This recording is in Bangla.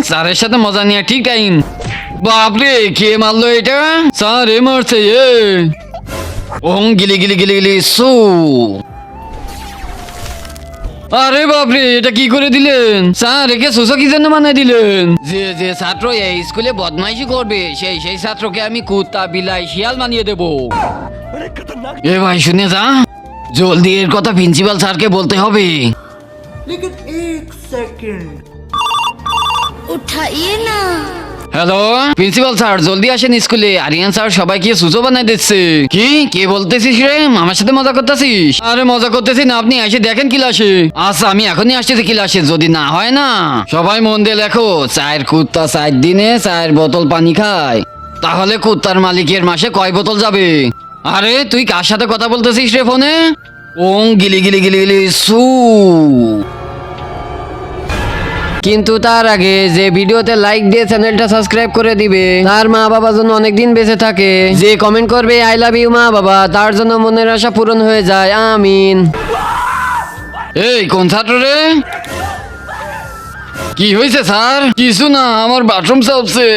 স্যারের সাথে মজা নিয়ে ঠিক টাইম। বাপরে কে মারলো এটা? স্যার এ মারছে এ। ওং গিলি গিলি গিলি গিলি সু। আরে বাপরে এটা কি করে দিলেন স্যার? একে সুসো কি জন্য বানাই দিলেন? যে যে ছাত্র এই স্কুলে বদমাইশি করবে সেই ছাত্রকে আমি কুত্তা বিলাই শিয়াল বানিয়ে দেব। এ ভাই শুনে যা, জলদি এর কথা প্রিন্সিপাল স্যারকে বলতে হবে। लेकिन एक सेकंड उठाइए ना। হ্যালো প্রিন্সিপাল স্যার, জলদি আসেন স্কুলে। আরিয়ান স্যার সবাইকে সুসো বানাই দিচ্ছে। কি কে বলতেছিস রে? আমার সাথে মজা করতেছিস? আরে মজা করতেছি না, আপনি এসে দেখেন ক্লাসে। আচ্ছা আমি এখনই আসতেছি ক্লাসে, যদি না হয় না সবাই মন দিয়ে লেখো, চায়ের কুত্তা 4 দিনে 4 বোতল পানি খায়, তাহলে কুত্তার মালিকের মাসে কয় বোতল যাবে? আরে তুই কার সাথে কথা বলতেছিস রে ফোনে? ওং গিলি গিলি গিলি গিলি সু। কিন্তু তার আগে যে ভিডিওতে লাইক দিয়ে চ্যানেলটা সাবস্ক্রাইব করে দিবে, তার মা বাবা যেন অনেকদিন বেঁচে থাকে, যে কমেন্ট করবে আই লাভ ইউ মা বাবা, তার জন্য মনের আশা পূরণ হয়ে যায়, আমিন। এই কোন ছাত্র রে? কি হয়েছে স্যার? কিছু না, আমার বাথরুম চাপছে।